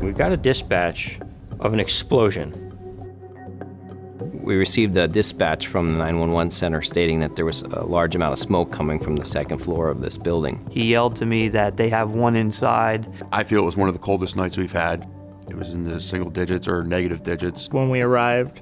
We got a dispatch of an explosion. We received a dispatch from the 911 center stating that there was a large amount of smoke coming from the second floor of this building. He yelled to me that they have one inside. I feel it was one of the coldest nights we've had. It was in the single digits or negative digits. When we arrived,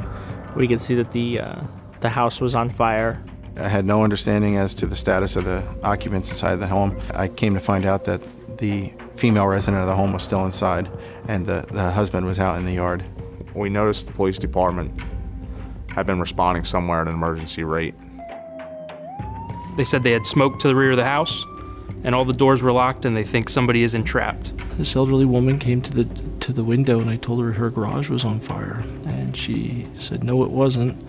we could see that the house was on fire. I had no understanding as to the status of the occupants inside the home. I came to find out that the female resident of the home was still inside and the husband was out in the yard. We noticed the police department had been responding somewhere at an emergency rate. They said they had smoke to the rear of the house and all the doors were locked and they think somebody is entrapped. This elderly woman came to the window and I told her garage was on fire, and she said no, it wasn't.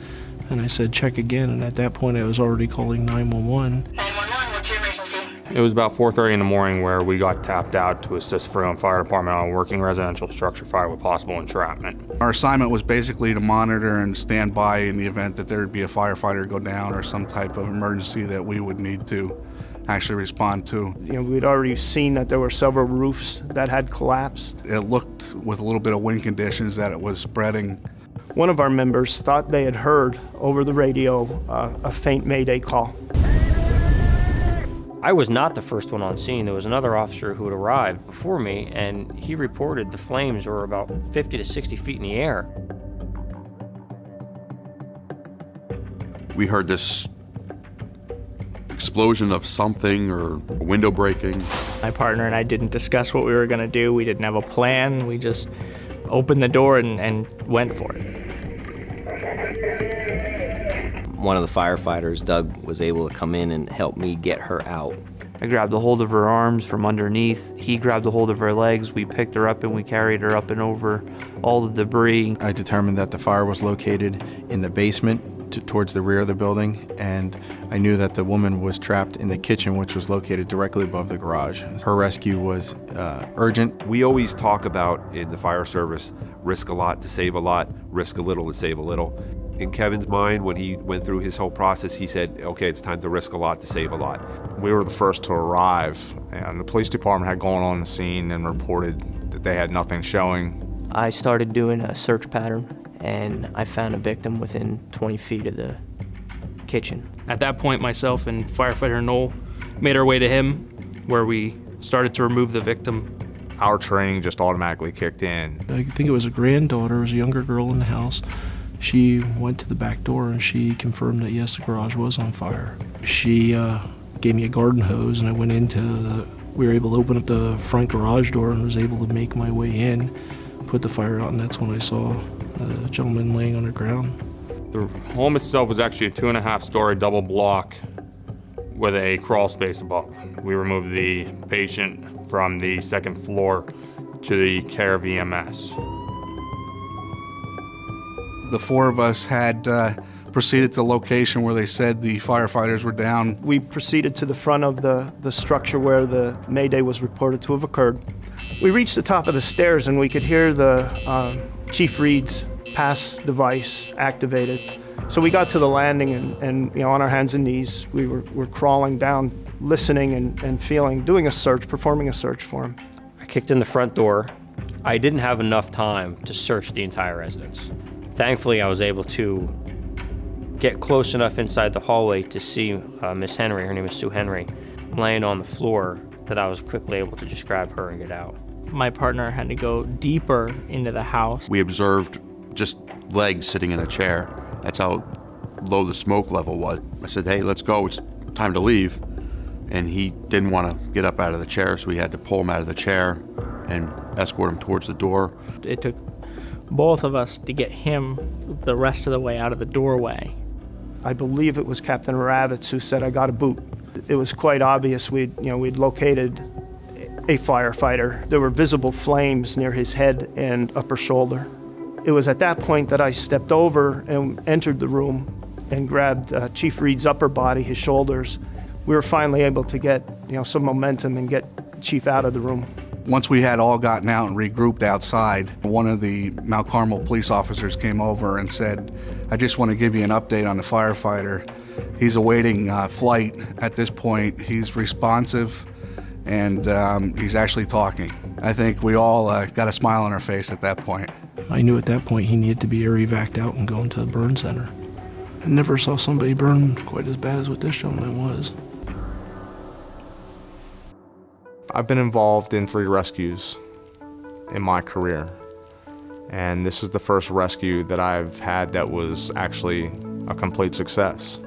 And I said check again, and at that point I was already calling 911. 911, what's your emergency? It was about 4:30 in the morning where we got tapped out to assist Freeland Fire Department on a working residential structure fire with possible entrapment. Our assignment was basically to monitor and stand by in the event that there would be a firefighter go down or some type of emergency that we would need to actually respond to. You know, we'd already seen that there were several roofs that had collapsed. It looked, with a little bit of wind conditions, that it was spreading. One of our members thought they had heard over the radio a faint mayday call. I was not the first one on scene. There was another officer who had arrived before me, and he reported the flames were about 50 to 60 feet in the air. We heard this explosion of something or a window breaking. My partner and I didn't discuss what we were going to do. We didn't have a plan. We just opened the door and went for it. One of the firefighters, Doug, was able to come in and help me get her out. I grabbed a hold of her arms from underneath. He grabbed a hold of her legs. We picked her up and we carried her up and over all the debris. I determined that the fire was located in the basement towards the rear of the building, and I knew that the woman was trapped in the kitchen, which was located directly above the garage. Her rescue was urgent. We always talk about in the fire service, risk a lot to save a lot, risk a little to save a little. In Kevin's mind, when he went through his whole process, he said, okay, it's time to risk a lot to save a lot. We were the first to arrive, and the police department had gone on the scene and reported that they had nothing showing. I started doing a search pattern, and I found a victim within 20 feet of the kitchen. At that point, myself and firefighter Noel made our way to him, where we started to remove the victim. Our training just automatically kicked in. I think it was a granddaughter, it was a younger girl in the house. She went to the back door and she confirmed that yes, the garage was on fire. She gave me a garden hose and I went we were able to open up the front garage door and was able to make my way in, put the fire out, and that's when I saw a gentleman laying on the ground. The home itself was actually a 2.5-story double block with a crawl space above. We removed the patient from the second floor to the care of EMS. The four of us had proceeded to the location where they said the firefighters were down. We proceeded to the front of the structure where the mayday was reported to have occurred. We reached the top of the stairs and we could hear the Chief Reed's pass device activated. So we got to the landing and you know, on our hands and knees, we were crawling down, listening and feeling, doing a search, performing a search for him. I kicked in the front door. I didn't have enough time to search the entire residence. Thankfully, I was able to get close enough inside the hallway to see Miss Henry, her name is Sue Henry, laying on the floor, that I was quickly able to just grab her and get out. My partner had to go deeper into the house. We observed just legs sitting in a chair. That's how low the smoke level was. I said, hey, let's go, it's time to leave. And he didn't want to get up out of the chair, so we had to pull him out of the chair and escort him towards the door. It took both of us to get him the rest of the way out of the doorway. I believe it was Captain Ravitz who said, I got a boot. It was quite obvious we'd located a firefighter. There were visible flames near his head and upper shoulder. It was at that point that I stepped over and entered the room and grabbed Chief Reed's upper body, his shoulders. We were finally able to get some momentum and get Chief out of the room. Once we had all gotten out and regrouped outside, one of the Mount Carmel police officers came over and said, I just want to give you an update on the firefighter. He's awaiting flight at this point. He's responsive and he's actually talking. I think we all got a smile on our face at that point. I knew at that point he needed to be air evac'd out and going to the burn center. I never saw somebody burn quite as bad as what this gentleman was. I've been involved in 3 rescues in my career, and this is the first rescue that I've had that was actually a complete success.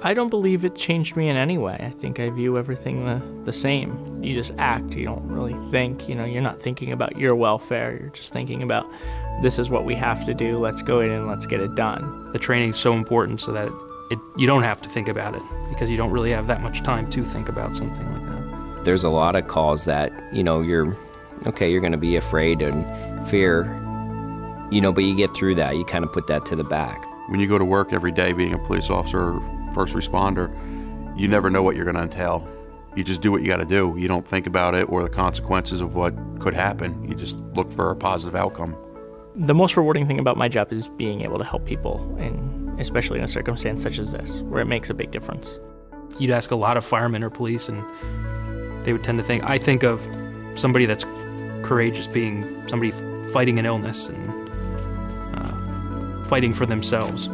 I don't believe it changed me in any way. I think I view everything the same. You just act, you don't really think, you're not thinking about your welfare, you're just thinking about this is what we have to do, let's go in and let's get it done. The training's so important so that you don't have to think about it, because you don't really have that much time to think about something like that. There's a lot of calls that, you're going to be afraid and fear, but you get through that. You kind of put that to the back. When you go to work every day being a police officer or first responder, you never know what you're going to entail. You just do what you got to do. You don't think about it or the consequences of what could happen. You just look for a positive outcome. The most rewarding thing about my job is being able to help people, and especially in a circumstance such as this, where it makes a big difference. You'd ask a lot of firemen or police, and they would tend to I think of somebody that's courageous being somebody fighting an illness and fighting for themselves.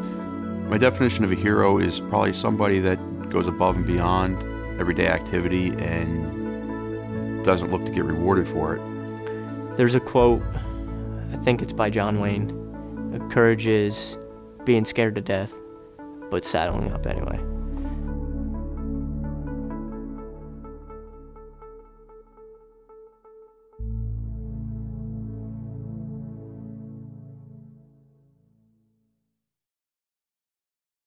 My definition of a hero is probably somebody that goes above and beyond everyday activity and doesn't look to get rewarded for it. There's a quote, I think it's by John Wayne, courage is being scared to death, but saddling up anyway.